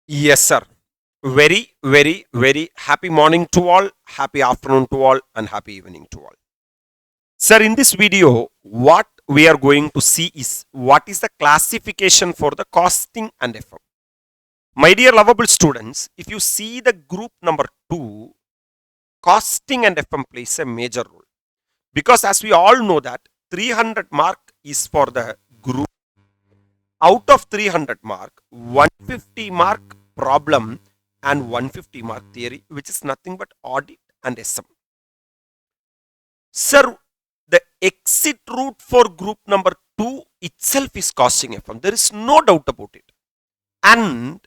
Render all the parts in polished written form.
Yes, sir. Very, very, very happy morning to all, happy afternoon to all, and happy evening to all. Sir, in this video, what we are going to see is what is the classification for the costing and FM. My dear lovable students, if you see the group number 2, costing and FM plays a major role. Because as we all know that 300 mark is for the group. Out of 300 mark, 150 mark problem and 150 mark theory, which is nothing but audit and SM. Sir, the exit route for group number 2 itself is costing FM. There is no doubt about it. And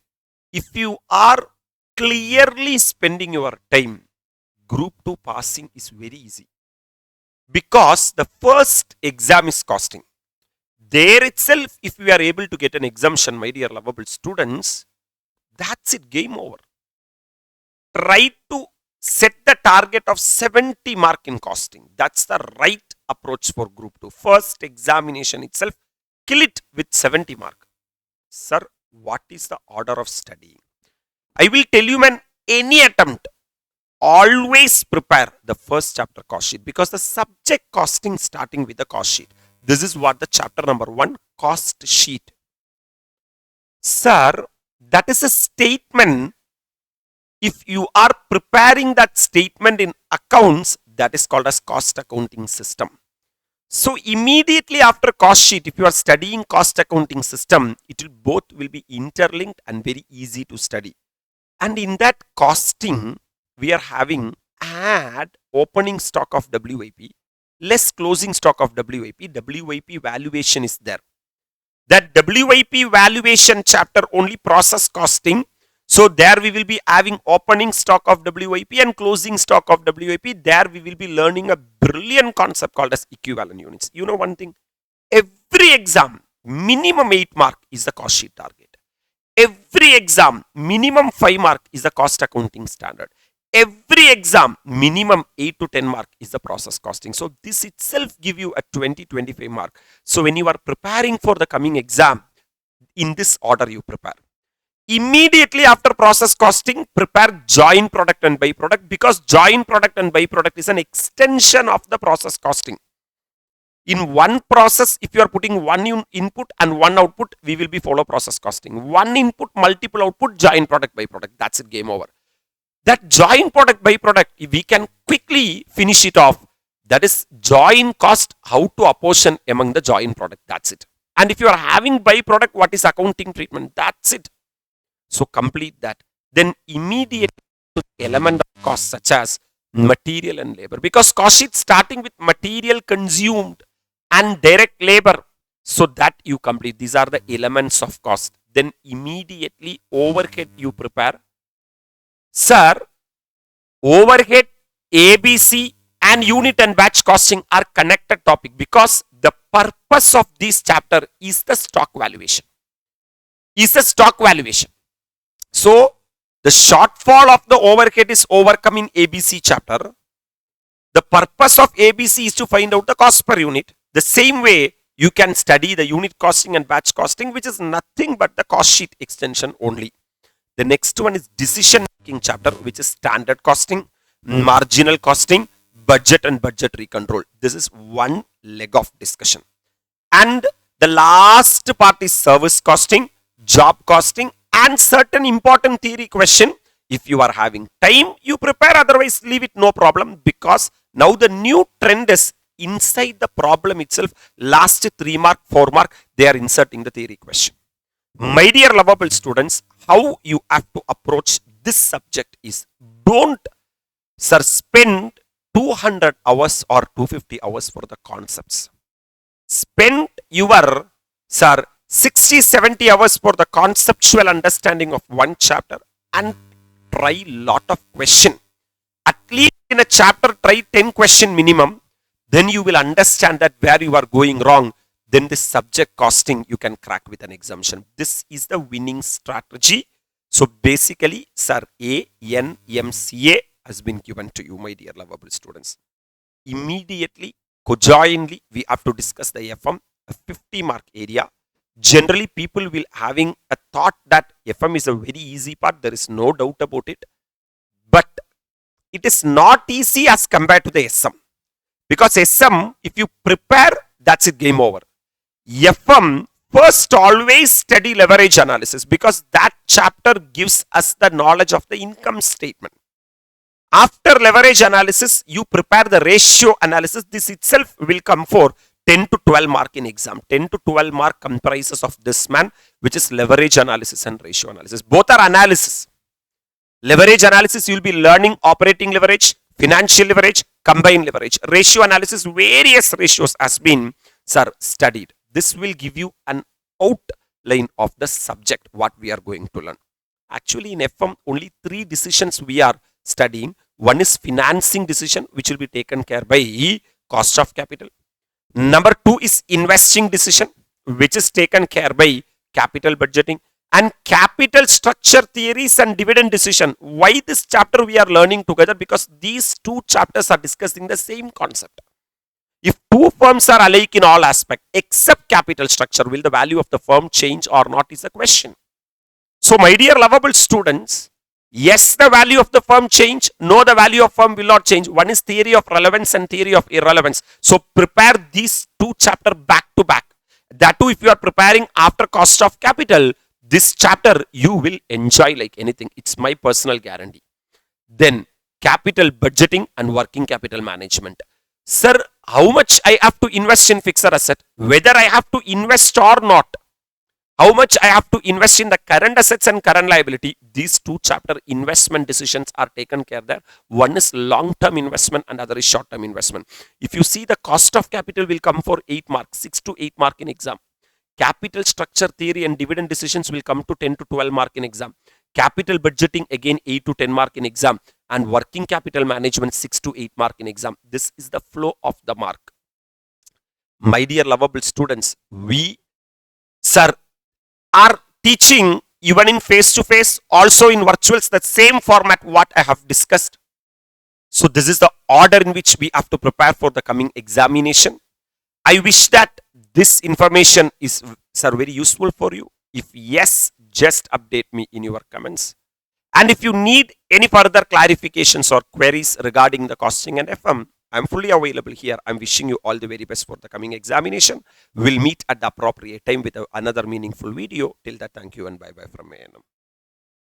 if you are clearly spending your time, group 2 passing is very easy. Because the first exam is costing. There itself, if we are able to get an exemption, my dear lovable students, that's it, game over. Try to set the target of 70 mark in costing. That's the right approach for group 2. First examination itself, kill it with 70 mark. Sir, what is the order of studying? I will tell you, man, any attempt, always prepare the first chapter cost sheet because the subject costing starting with the cost sheet. This is what the chapter number 1 cost sheet. Sir, that is a statement. If you are preparing that statement in accounts, that is called as cost accounting system. So immediately after cost sheet, if you are studying cost accounting system, it will both will be interlinked and very easy to study. And in that costing, we are having add opening stock of WIP, less closing stock of WIP. WIP valuation is there. That WIP valuation chapter only process costing. So there we will be having opening stock of WIP and closing stock of WIP. There we will be learning a brilliant concept called as equivalent units. You know one thing, every exam minimum 8 mark is the cost sheet target. Every exam minimum 5 mark is the cost accounting standard. Every exam minimum 8 to 10 mark is the process costing. So this itself give you a 20-25 mark. So when you are preparing for the coming exam, in this order you prepare. Immediately after process costing, prepare joint product and byproduct because joint product and byproduct is an extension of the process costing. In one process, if you are putting one input and one output, we will be follow process costing. One input, multiple output, joint product byproduct. That's it, game over. That joint product byproduct, we can quickly finish it off. That is joint cost, how to apportion among the joint product. That's it. And if you are having byproduct, what is accounting treatment? That's it. So complete that. Then immediately element of cost such as material and labor. Because cost sheet starting with material consumed and direct labor. So that you complete. These are the elements of cost. Then immediately overhead you prepare. Sir, overhead, ABC and unit and batch costing are connected topic because the purpose of this chapter is the stock valuation. So, the shortfall of the overhead is overcome in ABC chapter. The purpose of ABC is to find out the cost per unit. The same way, you can study the unit costing and batch costing, which is nothing but the cost sheet extension only. The next one is decision making chapter, which is standard costing, marginal costing, budget and budgetary control. This is one leg of discussion. And the last part is service costing, job costing, and certain important theory question. If you are having time, you prepare, otherwise leave it, no problem, because now the new trend is inside the problem itself, last 3 mark, 4 mark, they are inserting the theory question. My dear lovable students, how you have to approach this subject is, don't spend 200 hours or 250 hours for the concepts. Spend your 60-70 hours for the conceptual understanding of one chapter and try lot of question. At least in a chapter, try 10 question minimum. Then you will understand that where you are going wrong. Then this subject costing you can crack with an exemption. This is the winning strategy. So basically, sir, ANMCA has been given to you, my dear lovable students. Immediately, conjointly, we have to discuss the FM, a 50 mark area. Generally, people will having a thought that FM is a very easy part. There is no doubt about it. But it is not easy as compared to the SM. Because SM, if you prepare, that's it, game over. FM, first always study leverage analysis because that chapter gives us the knowledge of the income statement. After leverage analysis, you prepare the ratio analysis. This itself will come for 10 to 12 mark in exam. 10 to 12 mark comprises of this man, which is leverage analysis and ratio analysis. Both are analysis. Leverage analysis, you will be learning operating leverage, financial leverage, combined leverage. Ratio analysis, various ratios has been, sir, studied. This will give you an outline of the subject, what we are going to learn. Actually, in FM, only 3 decisions we are studying. One is financing decision, which will be taken care by cost of capital. Number 2 is investing decision, which is taken care by capital budgeting. And capital structure theories and dividend decision. Why this chapter we are learning together? Because these 2 chapters are discussing the same concept. If 2 firms are alike in all aspects, except capital structure, will the value of the firm change or not is the question. So, my dear lovable students, yes, the value of the firm change. No, the value of firm will not change. One is theory of relevance and theory of irrelevance. So, prepare these 2 chapters back to back. That too, if you are preparing after cost of capital, this chapter you will enjoy like anything. It's my personal guarantee. Then, capital budgeting and working capital management. Sir, how much I have to invest in fixed asset? Whether I have to invest or not? How much I have to invest in the current assets and current liability? These 2 chapter investment decisions are taken care there. One is long-term investment and other is short-term investment. If you see, the cost of capital will come for 8 marks, 6 to 8 mark in exam. Capital structure theory and dividend decisions will come to 10 to 12 mark in exam. Capital budgeting again 8 to 10 mark in exam. And working capital management 6 to 8 mark in exam. This is the flow of the mark. My dear lovable students, we, sir, are teaching even in face-to-face, also in virtuals, the same format what I have discussed. So this is the order in which we have to prepare for the coming examination. I wish that this information is, sir, very useful for you. If yes, just update me in your comments. And if you need any further clarifications or queries regarding the costing and FM, I'm fully available here. I'm wishing you all the very best for the coming examination. We'll meet at the appropriate time with another meaningful video. Till that, thank you and bye-bye from ANM.